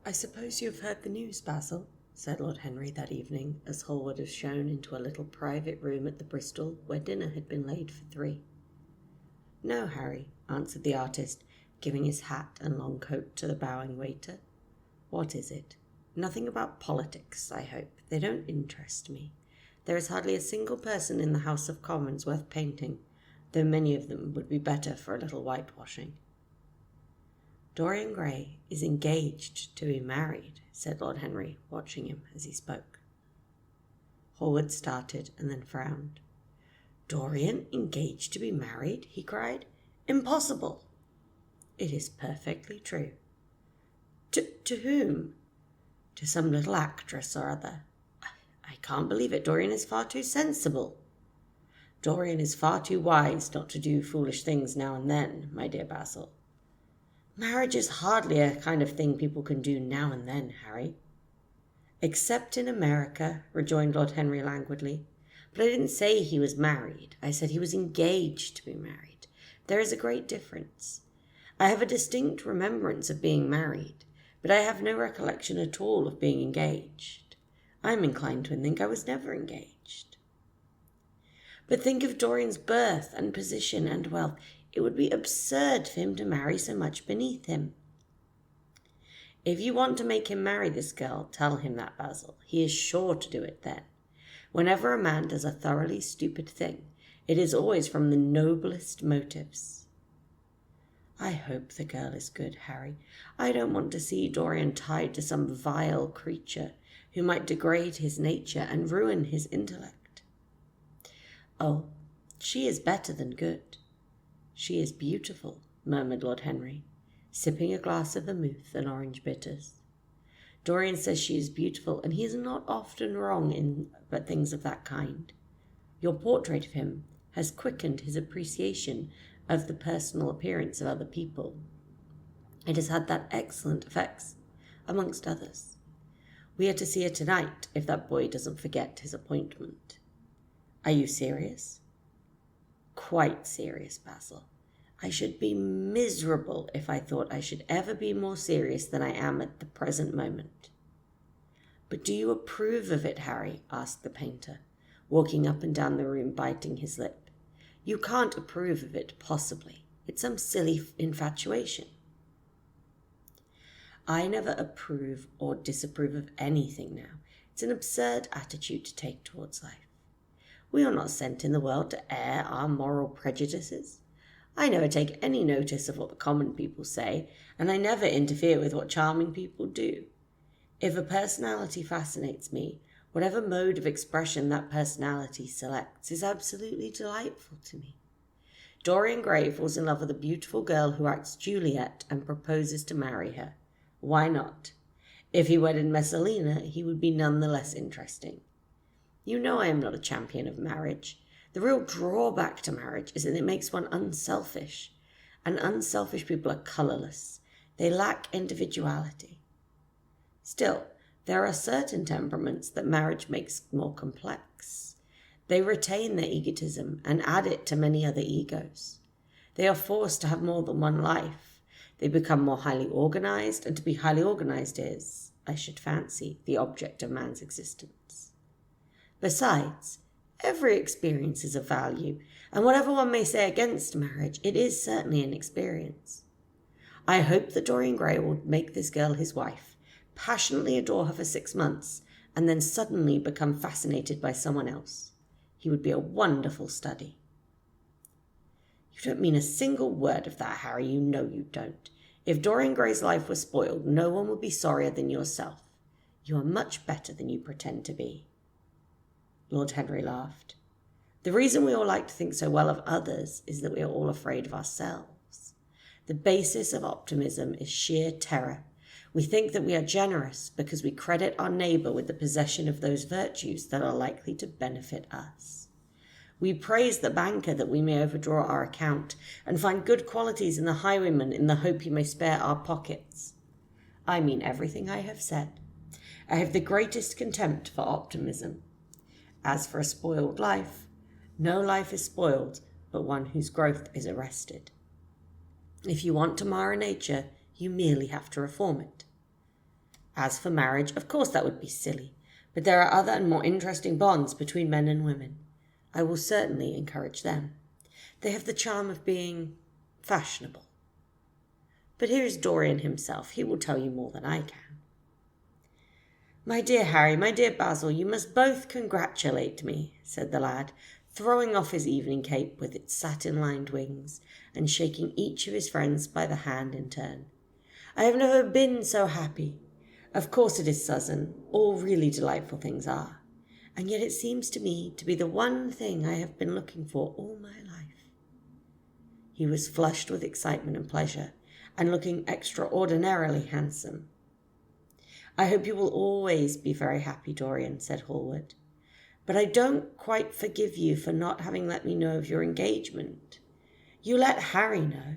"I suppose you have heard the news, Basil," said Lord Henry that evening, as Hallward was shown into a little private room at the Bristol where dinner had been laid for 3. "No, Harry," answered the artist, giving his hat and long coat to the bowing waiter. "What is it?" "Nothing about politics, I hope. They don't interest me. There is hardly a single person in the House of Commons worth painting, though many of them would be better for a little whitewashing." "Dorian Gray is engaged to be married," said Lord Henry, watching him as he spoke. Hallward started and then frowned. "Dorian engaged to be married?" he cried. "Impossible!" "It is perfectly true." To whom?" "To some little actress or other." I can't believe it. Dorian is far too sensible." "Dorian is far too wise not to do foolish things now and then, my dear Basil." "Marriage is hardly a kind of thing people can do now and then, Harry." "Except in America," rejoined Lord Henry languidly. "But I didn't say he was married. I said he was engaged to be married. There is a great difference. I have a distinct remembrance of being married, but I have no recollection at all of being engaged. I am inclined to think I was never engaged." "But think of Dorian's birth and position and wealth. It would be absurd for him to marry so much beneath him." "If you want to make him marry this girl, tell him that, Basil. He is sure to do it then. Whenever a man does a thoroughly stupid thing, it is always from the noblest motives." "I hope the girl is good, Harry. I don't want to see Dorian tied to some vile creature who might degrade his nature and ruin his intellect." "Oh, she is better than good. She is beautiful," murmured Lord Henry, sipping a glass of vermouth and orange bitters. "Dorian says she is beautiful, and he is not often wrong in things of that kind. Your portrait of him has quickened his appreciation of the personal appearance of other people. It has had that excellent effect, amongst others. We are to see her tonight, if that boy doesn't forget his appointment." "Are you serious?" "Quite serious, Basil. I should be miserable if I thought I should ever be more serious than I am at the present moment." "But do you approve of it, Harry?" asked the painter, walking up and down the room, biting his lip. "You can't approve of it, possibly. It's some silly infatuation." "I never approve or disapprove of anything now. It's an absurd attitude to take towards life. We are not sent in the world to air our moral prejudices. I never take any notice of what the common people say, and I never interfere with what charming people do. If a personality fascinates me, whatever mode of expression that personality selects is absolutely delightful to me. Dorian Gray falls in love with a beautiful girl who acts Juliet and proposes to marry her. Why not? If he wedded Messalina, he would be none the less interesting. You know I am not a champion of marriage. The real drawback to marriage is that it makes one unselfish, and unselfish people are colourless. They lack individuality. Still, there are certain temperaments that marriage makes more complex. They retain their egotism and add it to many other egos. They are forced to have more than one life. They become more highly organized, and to be highly organized is, I should fancy, the object of man's existence. Besides, every experience is of value, and whatever one may say against marriage, it is certainly an experience. I hope that Dorian Gray will make this girl his wife, passionately adore her for 6 months, and then suddenly become fascinated by someone else. He would be a wonderful study." "You don't mean a single word of that, Harry. You know you don't. If Dorian Gray's life was spoiled, no one would be sorrier than yourself. You are much better than you pretend to be." Lord Henry laughed. "The reason we all like to think so well of others is that we are all afraid of ourselves. The basis of optimism is sheer terror. We think that we are generous because we credit our neighbour with the possession of those virtues that are likely to benefit us. We praise the banker that we may overdraw our account, and find good qualities in the highwayman in the hope he may spare our pockets. I mean everything I have said. I have the greatest contempt for optimism. As for a spoiled life, no life is spoiled but one whose growth is arrested. If you want to mar nature, you merely have to reform it." As for marriage, of course that would be silly, but there are other and more interesting bonds between men and women. I will certainly encourage them. They have the charm of being fashionable. But here is Dorian himself. He will tell you more than I can. My dear Harry, my dear Basil, you must both congratulate me, said the lad, throwing off his evening cape with its satin-lined wings and shaking each of his friends by the hand in turn. I have never been so happy. Of course it is sudden. All really delightful things are. And yet it seems to me to be the one thing I have been looking for all my life. He was flushed with excitement and pleasure, and looking extraordinarily handsome. I hope you will always be very happy, Dorian, said Hallward. But I don't quite forgive you for not having let me know of your engagement. You let Harry know.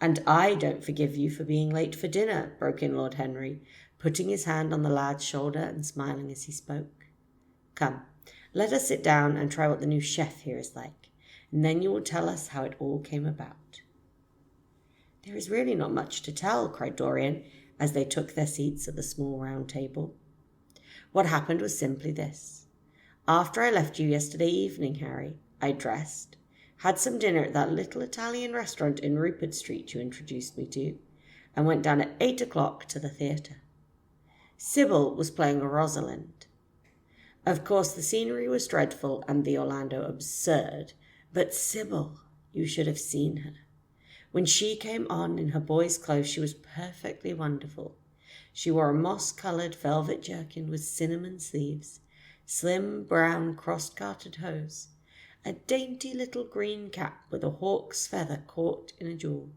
And I don't forgive you for being late for dinner, broke in Lord Henry, putting his hand on the lad's shoulder and smiling as he spoke. Come, let us sit down and try what the new chef here is like, and then you will tell us how it all came about. There is really not much to tell, cried Dorian, as they took their seats at the small round table. What happened was simply this. After I left you yesterday evening, Harry, I dressed, had some dinner at that little Italian restaurant in Rupert Street you introduced me to, and went down at 8 o'clock to the theatre. Sybil was playing Rosalind. Of course, the scenery was dreadful and the Orlando absurd, but Sybil, you should have seen her. When she came on in her boy's clothes, she was perfectly wonderful. She wore a moss-coloured velvet jerkin with cinnamon sleeves, slim brown cross-gartered hose, a dainty little green cap with a hawk's feather caught in a jewel,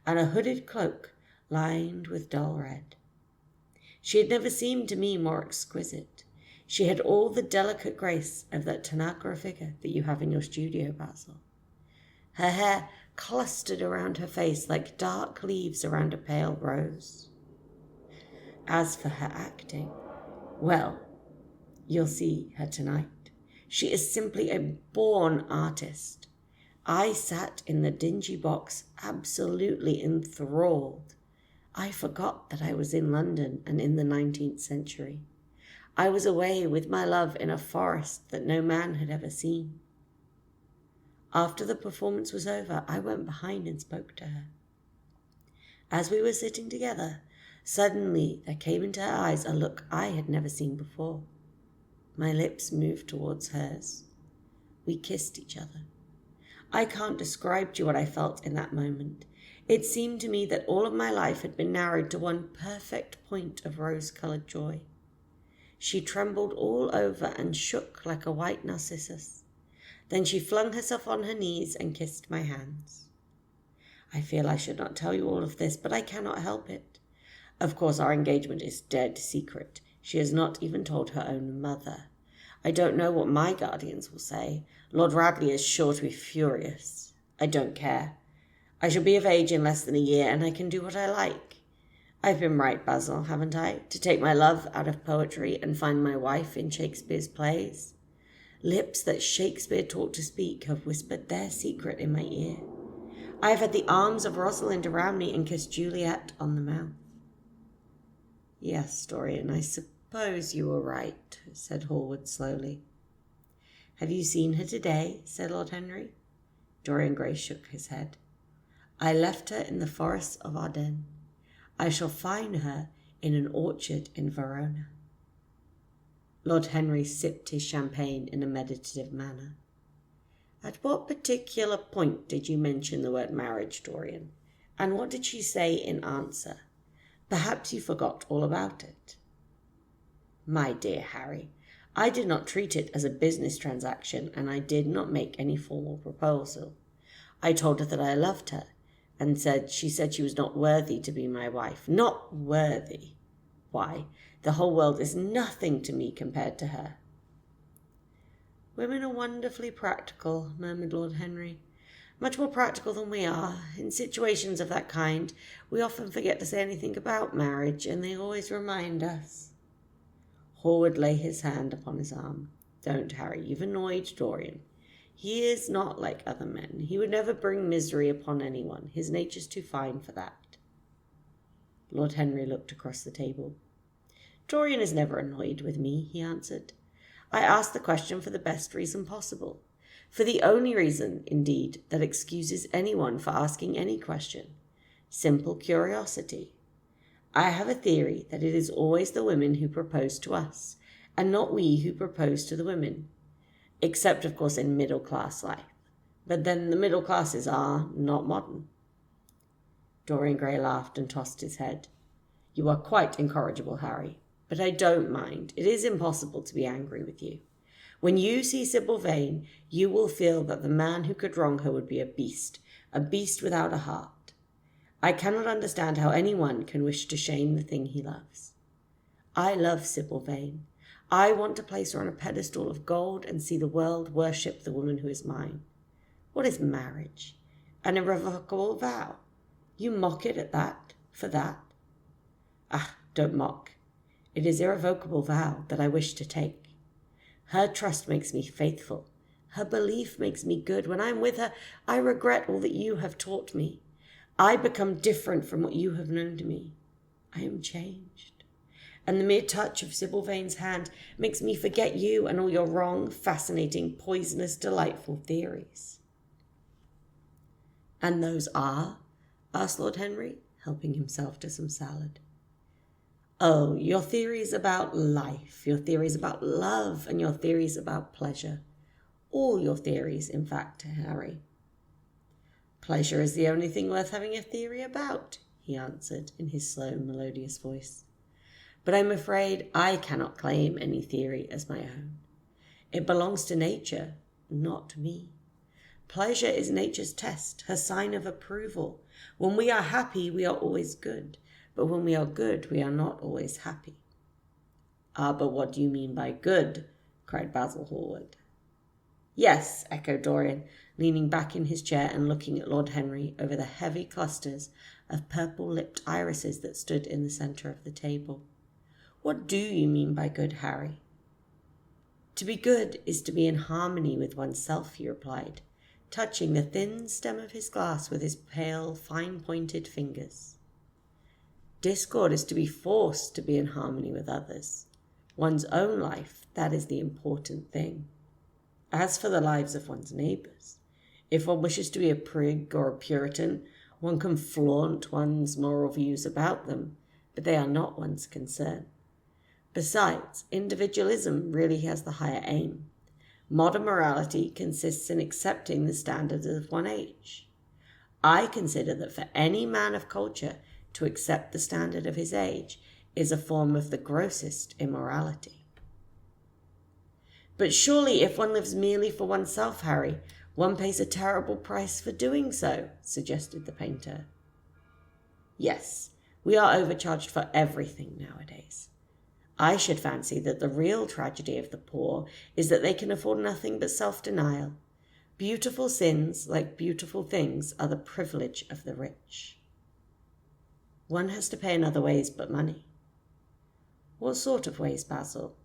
and a hooded cloak lined with dull red. She had never seemed to me more exquisite. She had all the delicate grace of that Tanagra figure that you have in your studio, Basil. Her hair clustered around her face like dark leaves around a pale rose. As for her acting, well, you'll see her tonight. She is simply a born artist. I sat in the dingy box absolutely enthralled. I forgot that I was in London and in the 19th century. I was away with my love in a forest that no man had ever seen. After the performance was over, I went behind and spoke to her. As we were sitting together, suddenly there came into her eyes a look I had never seen before. My lips moved towards hers. We kissed each other. I can't describe to you what I felt in that moment. It seemed to me that all of my life had been narrowed to one perfect point of rose-coloured joy. She trembled all over and shook like a white narcissus. Then she flung herself on her knees and kissed my hands. I feel I should not tell you all of this, but I cannot help it. Of course, our engagement is dead secret. She has not even told her own mother. I don't know what my guardians will say. Lord Radley is sure to be furious. I don't care. I shall be of age in less than a year, and I can do what I like. I've been right, Basil, haven't I, to take my love out of poetry and find my wife in Shakespeare's plays? Lips that Shakespeare taught to speak have whispered their secret in my ear. I have had the arms of Rosalind around me and kissed Juliet on the mouth. Yes, Dorian, I suppose you were right, said Hallward slowly. Have you seen her today? Said Lord Henry. Dorian Gray shook his head. I left her in the forests of Ardennes. I shall find her in an orchard in Verona. Lord Henry sipped his champagne in a meditative manner. At what particular point did you mention the word marriage, Dorian? And what did she say in answer? Perhaps you forgot all about it. My dear Harry, I did not treat it as a business transaction, and I did not make any formal proposal. I told her that I loved her, and she said she was not worthy to be my wife. Not worthy. Why, the whole world is nothing to me compared to her. Women are wonderfully practical, murmured Lord Henry. Much more practical than we are. In situations of that kind, we often forget to say anything about marriage, and they always remind us. Hallward lay his hand upon his arm. Don't, Harry, you've annoyed Dorian. He is not like other men. He would never bring misery upon anyone. His nature's too fine for that. Lord Henry looked across the table. Dorian is never annoyed with me, he answered. I asked the question for the best reason possible. For the only reason, indeed, that excuses anyone for asking any question. Simple curiosity. I have a theory that it is always the women who propose to us, and not we who propose to the women. Except, of course, in middle-class life. But then the middle classes are not modern. Dorian Gray laughed and tossed his head. You are quite incorrigible, Harry, but I don't mind. It is impossible to be angry with you. When you see Sybil Vane, you will feel that the man who could wrong her would be a beast without a heart. I cannot understand how anyone can wish to shame the thing he loves. I love Sybil Vane. I want to place her on a pedestal of gold and see the world worship the woman who is mine. What is marriage? An irrevocable vow. You mock it at that, for that. Ah, don't mock. It is irrevocable vow that I wish to take. Her trust makes me faithful. Her belief makes me good. When I am with her, I regret all that you have taught me. I become different from what you have known to me. I am changed. And the mere touch of Sybil Vane's hand makes me forget you and all your wrong, fascinating, poisonous, delightful theories. And those are? Asked Lord Henry, helping himself to some salad. Oh, your theories about life, your theories about love, and your theories about pleasure. All your theories, in fact, Harry. Pleasure is the only thing worth having a theory about, he answered in his slow, melodious voice. But I'm afraid I cannot claim any theory as my own. It belongs to nature, not me. Pleasure is nature's test, her sign of approval. When we are happy, we are always good. But when we are good, we are not always happy. Ah, but what do you mean by good? Cried Basil Hallward. Yes, echoed Dorian, leaning back in his chair and looking at Lord Henry over the heavy clusters of purple-lipped irises that stood in the centre of the table. What do you mean by good, Harry? To be good is to be in harmony with oneself, he replied, touching the thin stem of his glass with his pale, fine-pointed fingers. Discord is to be forced to be in harmony with others. One's own life, that is the important thing. As for the lives of one's neighbours, if one wishes to be a prig or a Puritan, one can flaunt one's moral views about them, but they are not one's concern. Besides, individualism really has the higher aim. Modern morality consists in accepting the standards of one age. I consider that for any man of culture to accept the standard of his age is a form of the grossest immorality. But surely if one lives merely for oneself, Harry, one pays a terrible price for doing so, suggested the painter. Yes, we are overcharged for everything nowadays. I should fancy that the real tragedy of the poor is that they can afford nothing but self-denial. Beautiful sins, like beautiful things, are the privilege of the rich. One has to pay in other ways but money. What sort of ways, Basil?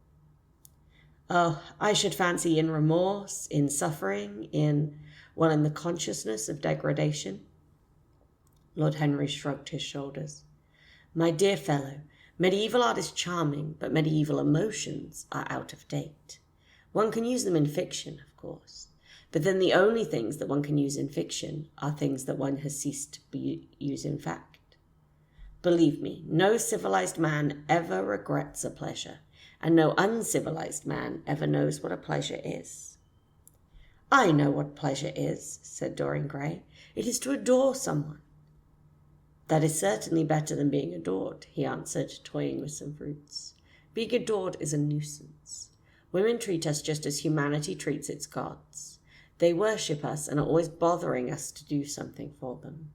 Oh, I should fancy in remorse, in suffering, in the consciousness of degradation. Lord Henry shrugged his shoulders. My dear fellow, medieval art is charming, but medieval emotions are out of date. One can use them in fiction, of course, but then the only things that one can use in fiction are things that one has ceased to use in fact. Believe me, no civilized man ever regrets a pleasure, and no uncivilized man ever knows what a pleasure is. I know what pleasure is, said Dorian Gray. It is to adore someone. That is certainly better than being adored, he answered, toying with some fruits. Being adored is a nuisance. Women treat us just as humanity treats its gods. They worship us and are always bothering us to do something for them.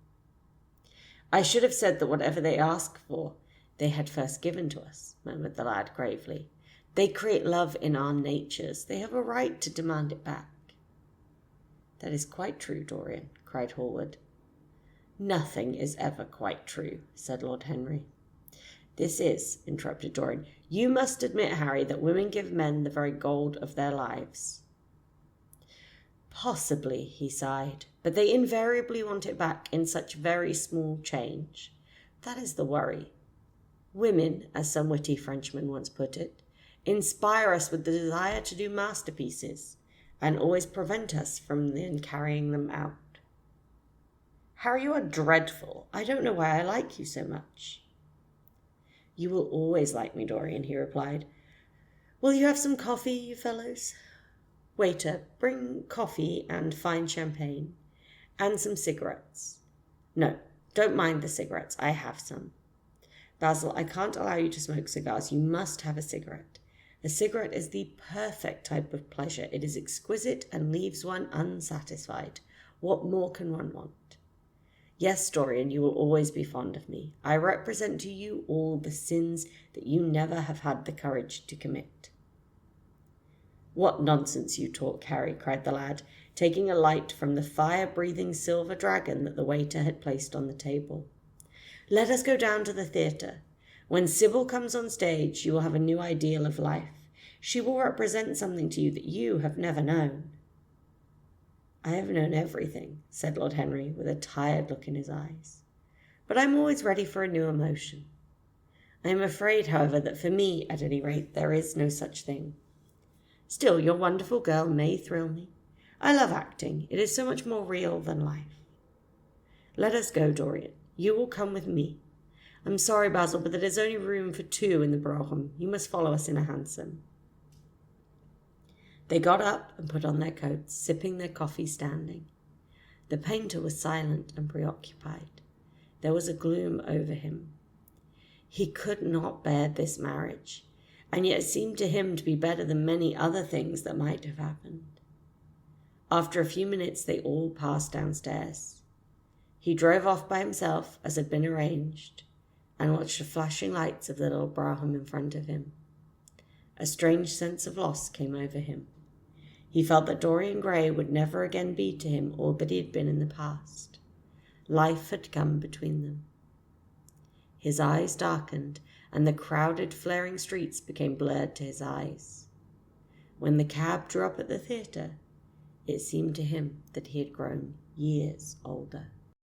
I should have said that whatever they ask for, they had first given to us, murmured the lad gravely. They create love in our natures. They have a right to demand it back. That is quite true, Dorian, cried Hallward. Nothing is ever quite true, said Lord Henry. This is, interrupted Dorian. You must admit, Harry, that women give men the very gold of their lives. Possibly, he sighed, but they invariably want it back in such very small change. That is the worry. Women, as some witty Frenchman once put it, inspire us with the desire to do masterpieces and always prevent us from then carrying them out. Harry, you are dreadful. I don't know why I like you so much. You will always like me, Dorian, he replied. Will you have some coffee, you fellows? Waiter, bring coffee and fine champagne, and some cigarettes. No, don't mind the cigarettes. I have some. Basil, I can't allow you to smoke cigars. You must have a cigarette. A cigarette is the perfect type of pleasure. It is exquisite and leaves one unsatisfied. What more can one want? Yes, Dorian, you will always be fond of me. I represent to you all the sins that you never have had the courage to commit. What nonsense you talk, Harry, cried the lad, taking a light from the fire-breathing silver dragon that the waiter had placed on the table. Let us go down to the theatre. When Sybil comes on stage, you will have a new ideal of life. She will represent something to you that you have never known. I have known everything, said Lord Henry, with a tired look in his eyes. But I am always ready for a new emotion. I am afraid, however, that for me, at any rate, there is no such thing. Still, your wonderful girl may thrill me. I love acting. It is so much more real than life. Let us go, Dorian. You will come with me. I'm sorry, Basil, but there is only room for 2 in the brougham. You must follow us in a hansom. They got up and put on their coats, sipping their coffee standing. The painter was silent and preoccupied. There was a gloom over him. He could not bear this marriage, and yet it seemed to him to be better than many other things that might have happened. After a few minutes, they all passed downstairs. He drove off by himself, as had been arranged, and watched the flashing lights of the little brougham in front of him. A strange sense of loss came over him. He felt that Dorian Gray would never again be to him all that he had been in the past. Life had come between them. His eyes darkened, and the crowded, flaring streets became blurred to his eyes. When the cab drew up at the theatre, it seemed to him that he had grown years older.